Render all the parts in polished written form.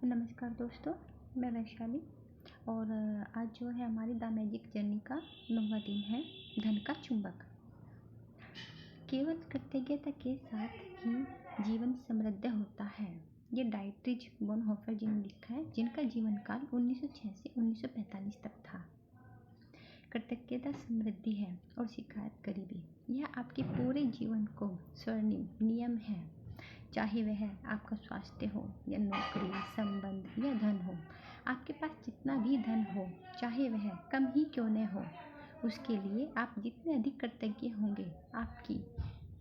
नमस्कार दोस्तों, मैं वैशाली। और आज जो है हमारी द मैजिक जर्नी का 9वां दिन है, धन का चुंबक। केवल कृतज्ञता के साथ ही जीवन समृद्ध होता है। ये डाइट्रिज बोनहोफर जी ने लिखा है, जिनका जीवन काल 1906 से 1945 तक था। कृतज्ञता समृद्धि है और शिकायत गरीबी। यह आपके पूरे जीवन को स्वर्णिम नियम है, चाहे वह आपका स्वास्थ्य हो या नौकरी, संबंध या धन हो। आपके पास जितना भी धन हो, चाहे वह कम ही क्यों न हो, उसके लिए आप जितने अधिक कृतज्ञ होंगे,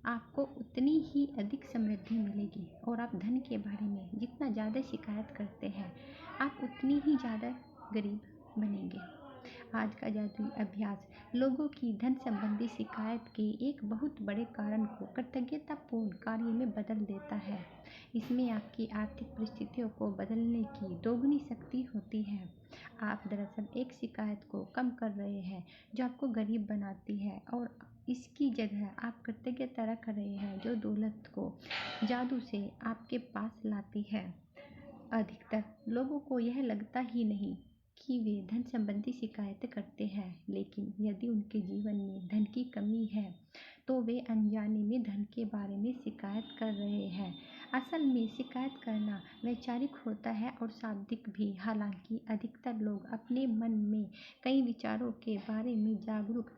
आपको उतनी ही अधिक समृद्धि मिलेगी। और आप धन के बारे में जितना ज़्यादा शिकायत करते हैं, आप उतनी ही ज़्यादा गरीब बनेंगे। आज का जादुई अभ्यास लोगों की धन संबंधी शिकायत के एक बहुत बड़े कारण को कृतज्ञतापूर्ण कार्य में बदल देता है। इसमें आपकी आर्थिक परिस्थितियों को बदलने की दोगुनी शक्ति होती है। आप दरअसल एक शिकायत को कम कर रहे हैं जो आपको गरीब बनाती है, और इसकी जगह आप कृतज्ञता रख रहे हैं जो दौलत को जादू से आपके पास लाती है। अधिकतर लोगों को यह लगता ही नहीं कि वे धन संबंधी शिकायतें करते हैं, लेकिन यदि उनके जीवन में धन की कमी है तो वे अनजाने में धन के बारे में शिकायत कर रहे हैं। असल में शिकायत करना वैचारिक होता है और शाब्दिक भी। हालांकि अधिकतर लोग अपने मन में कई विचारों के बारे में जागरूक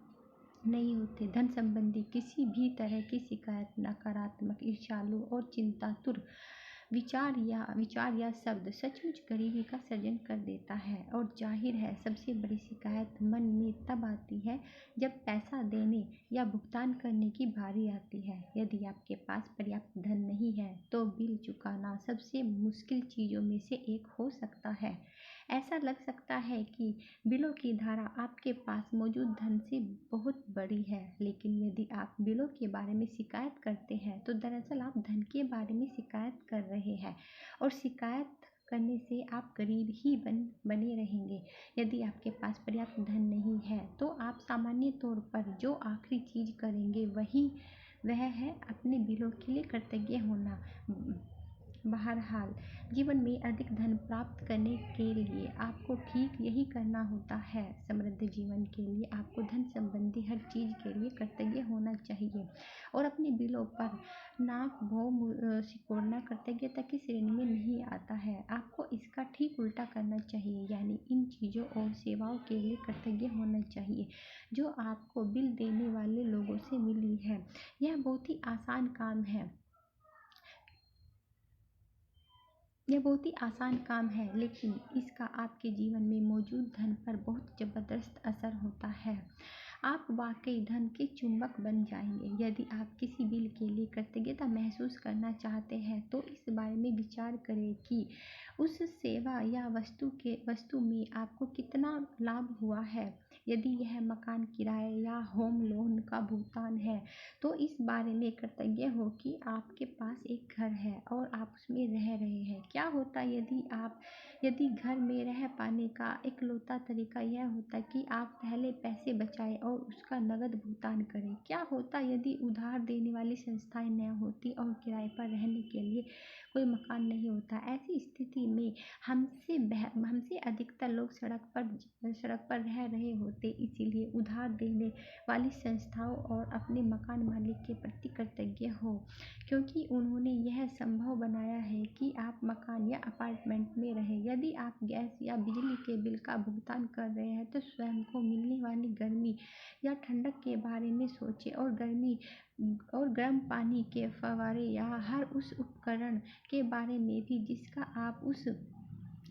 नहीं होते। धन संबंधी किसी भी तरह की शिकायत नकारात्मक, ईर्ष्यालु और चिंतातुर विचार या शब्द सचमुच गरीबी का सृजन कर देता है। और जाहिर है, सबसे बड़ी शिकायत मन में तब आती है जब पैसा देने या भुगतान करने की बारी आती है। यदि आपके पास पर्याप्त धन नहीं है तो बिल चुकाना सबसे मुश्किल चीज़ों में से एक हो सकता है। ऐसा लग सकता है कि बिलों की धारा आपके पास मौजूद धन से बहुत बड़ी है, लेकिन यदि आप बिलों के बारे में शिकायत करते हैं तो दरअसल आप धन के बारे में शिकायत कर रहे हैं, और शिकायत करने से आप गरीब ही बने रहेंगे। यदि आपके पास पर्याप्त धन नहीं है तो आप सामान्य तौर पर जो आखिरी चीज़ करेंगे वह है अपने बिलों के लिए कृतज्ञ होना। बहरहाल, जीवन में अधिक धन प्राप्त करने के लिए आपको ठीक यही करना होता है। समृद्ध जीवन के लिए आपको धन संबंधी हर चीज़ के लिए कृतज्ञ होना चाहिए, और अपने बिलों पर नाक भौं सिकोड़ना कृतज्ञता की श्रेणी में नहीं आता है। आपको इसका ठीक उल्टा करना चाहिए, यानी इन चीज़ों और सेवाओं के लिए कृतज्ञ होना चाहिए जो आपको बिल देने वाले लोगों से मिली है। यह बहुत ही आसान काम है, लेकिन इसका आपके जीवन में मौजूद धन पर बहुत ज़बरदस्त असर होता है। आप वाकई धन के चुंबक बन जाएंगे। यदि आप किसी बिल के लिए कृतज्ञता महसूस करना चाहते हैं तो इस बारे में विचार करें कि उस सेवा या वस्तु में आपको कितना लाभ हुआ है। यदि यह मकान किराए या होम लोन का भुगतान है तो इस बारे में कृतज्ञ हो कि आपके पास एक घर है और आप उसमें रह रहे हैं। क्या होता यदि घर में रह पाने का इकलौता तरीका यह होता कि आप पहले पैसे बचाएं और उसका नकद भुगतान करें? क्या होता यदि उधार देने वाली संस्थाएं न होती और किराए पर रहने के लिए कोई मकान नहीं होता? ऐसी स्थिति में हमसे अधिकतर लोग सड़क पर रह रहे होते। इसीलिए उधार देने वाली संस्थाओं और अपने मकान मालिक के प्रति कृतज्ञ हो, क्योंकि उन्होंने यह संभव बनाया है कि आप मकान या अपार्टमेंट में रहें। यदि आप गैस या बिजली के बिल का भुगतान कर रहे हैं तो स्वयं को मिलने वाली गर्मी या ठंडक के बारे में सोचें, और गर्म पानी के फव्वारे या हर उस उपकरण के बारे में भी जिसका आप उस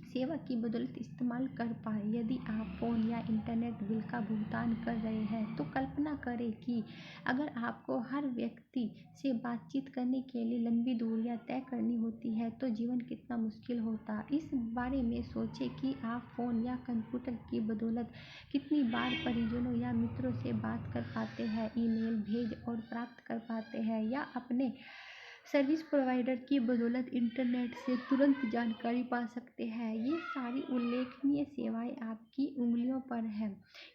सेवा की बदौलत इस्तेमाल कर पाए। यदि आप फ़ोन या इंटरनेट बिल का भुगतान कर रहे हैं तो कल्पना करें कि अगर आपको हर व्यक्ति से बातचीत करने के लिए लंबी दूरियां तय करनी होती है तो जीवन कितना मुश्किल होता। इस बारे में सोचें कि आप फ़ोन या कंप्यूटर की बदौलत कितनी बार परिजनों या मित्रों से बात कर पाते हैं, ईमेल भेज और प्राप्त कर पाते हैं, या अपने सर्विस प्रोवाइडर की बदौलत इंटरनेट से तुरंत जानकारी पा सकते हैं। ये सारी उल्लेखनीय सेवाएं आपकी उंगलियों पर हैं,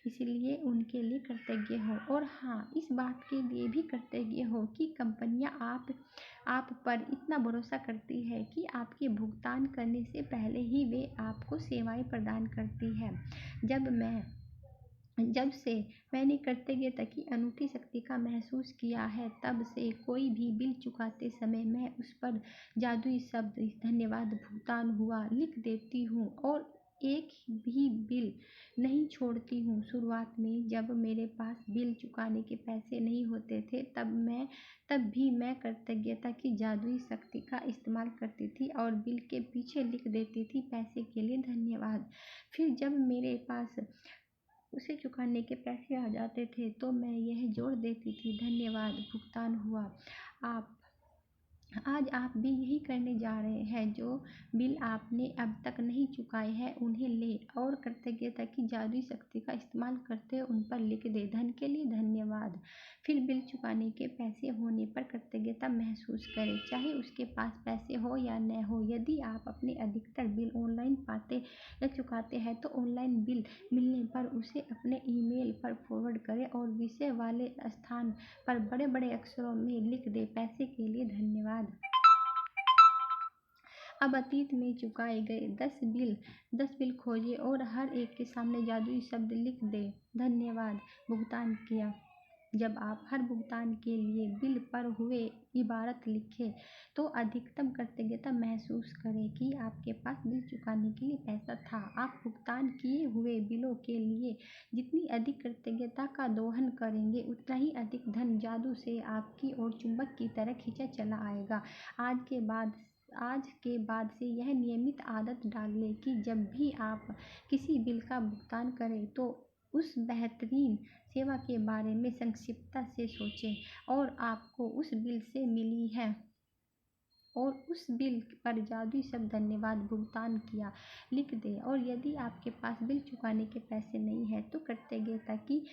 इसलिए उनके लिए कृतज्ञ हो। और हाँ, इस बात के लिए भी कृतज्ञ हो कि कंपनियां आप पर इतना भरोसा करती है कि आपके भुगतान करने से पहले ही वे आपको सेवाएं प्रदान करती है। जब से मैंने कृतज्ञता की अनूठी शक्ति का महसूस किया है, तब से कोई भी बिल चुकाते समय मैं उस पर जादुई शब्द धन्यवाद भुगतान हुआ लिख देती हूँ और एक भी बिल नहीं छोड़ती हूँ। शुरुआत में जब मेरे पास बिल चुकाने के पैसे नहीं होते थे, तब भी मैं कृतज्ञता की जादुई शक्ति का इस्तेमाल करती थी और बिल के पीछे लिख देती थी, पैसे के लिए धन्यवाद। फिर जब मेरे पास उसे चुकाने के पैसे आ जाते थे, तो मैं यह जोड़ देती थी, धन्यवाद भुगतान हुआ। आज आप भी यही करने जा रहे हैं। जो बिल आपने अब तक नहीं चुकाए हैं, उन्हें लें और कृतज्ञता की जादुई शक्ति का इस्तेमाल करते हुए उन पर लिख दें, धन के लिए धन्यवाद। फिर बिल चुकाने के पैसे होने पर कृतज्ञता महसूस करें, चाहे उसके पास पैसे हो या न हो। यदि आप अपने अधिकतर बिल ऑनलाइन पाते या चुकाते हैं, तो ऑनलाइन बिल मिलने पर उसे अपने ईमेल पर फॉरवर्ड करें और विषय वाले स्थान पर बड़े बड़े अक्षरों में लिख दें, पैसे के लिए धन्यवाद। अब अतीत में चुकाए गए 10 बिल खोजें और हर एक के सामने जादुई शब्द लिख दें, धन्यवाद भुगतान किया। जब आप हर भुगतान के लिए बिल पर हुए इबारत लिखें, तो अधिकतम कृतज्ञता महसूस करें कि आपके पास बिल चुकाने के लिए पैसा था। आप भुगतान किए हुए बिलों के लिए जितनी अधिक कृतज्ञता का दोहन करेंगे, उतना ही अधिक धन जादू से आपकी ओर चुंबक की तरह खींचा चला आएगा। आज के बाद से यह नियमित आदत डाल लें कि जब भी आप किसी बिल का भुगतान करें, तो उस बेहतरीन सेवा के बारे में संक्षिप्तता से सोचें और आपको उस बिल से मिली है और उस बिल पर जादुई शब्द धन्यवाद भुगतान किया लिख दें। और यदि आपके पास बिल चुकाने के पैसे नहीं हैं, तो कृतज्ञता की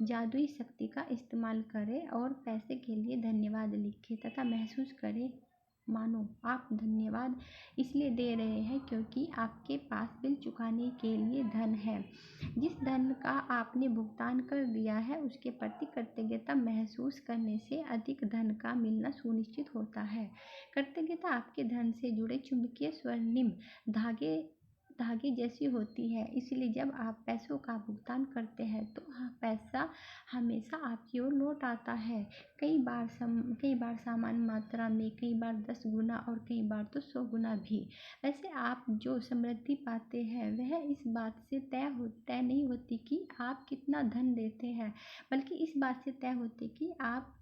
जादुई शक्ति का इस्तेमाल करें और पैसे के लिए धन्यवाद लिखें तथा महसूस करें मानो आप धन्यवाद इसलिए दे रहे हैं क्योंकि आपके पास बिल चुकाने के लिए धन है। जिस धन का आपने भुगतान कर दिया है, उसके प्रति कृतज्ञता महसूस करने से अधिक धन का मिलना सुनिश्चित होता है। कृतज्ञता आपके धन से जुड़े चुंबकीय स्वर्णिम धागे जैसी होती है, इसलिए जब आप पैसों का भुगतान करते हैं, तो पैसा हमेशा आपकी ओर लौट आता है। कई बार समान मात्रा में, कई बार 10 गुना और कई बार तो 100 गुना भी। वैसे आप जो समृद्धि पाते हैं, वह इस बात से तय नहीं होती कि आप कितना धन देते हैं, बल्कि इस बात से तय होती कि आप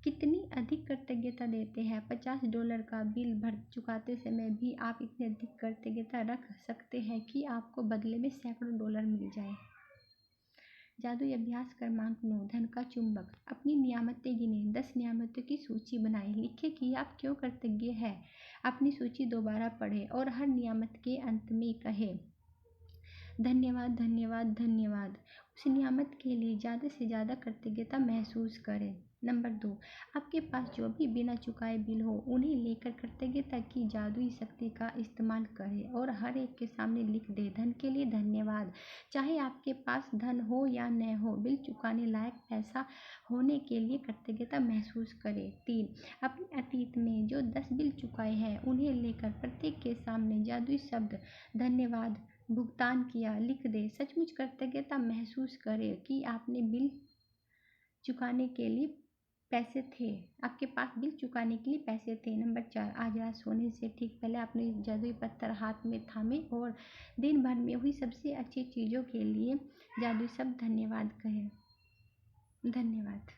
कितनी अधिक कृतज्ञता देते हैं। $50 का बिल भर चुकाते समय भी आप इतनी अधिक कृतज्ञता रख सकते हैं कि आपको बदले में सैकड़ों डॉलर मिल जाए। जादुई अभ्यास क्रमांक 9, धन का चुंबक। अपनी नियामतें गिनें, 10 नियामतों की सूची बनाएं। लिखें कि आप क्यों कृतज्ञ हैं। अपनी सूची दोबारा पढ़ें और हर नियामत के अंत में कहें, धन्यवाद धन्यवाद धन्यवाद। उस नियामत के लिए ज़्यादा से ज़्यादा कृतज्ञता महसूस करें। नंबर 2, आपके पास जो भी बिना चुकाए बिल हो, उन्हें लेकर कृतज्ञता की जादुई शक्ति का इस्तेमाल करें और हर एक के सामने लिख दें, धन के लिए धन्यवाद। चाहे आपके पास धन हो या न हो, बिल चुकाने लायक पैसा होने के लिए कृतज्ञता महसूस करें। 3, अपने अतीत में जो 10 बिल चुकाए हैं, उन्हें लेकर प्रत्येक के सामने जादुई शब्द धन्यवाद भुगतान किया लिख दें। सचमुच कृतज्ञता महसूस करें कि आपने बिल चुकाने के लिए पैसे थे, आपके पास बिल चुकाने के लिए पैसे थे। नंबर 4, आज रात सोने से ठीक पहले आपने जादुई पत्थर हाथ में थामे और दिन भर में हुई सबसे अच्छी चीज़ों के लिए जादुई शब्द धन्यवाद कहें। धन्यवाद।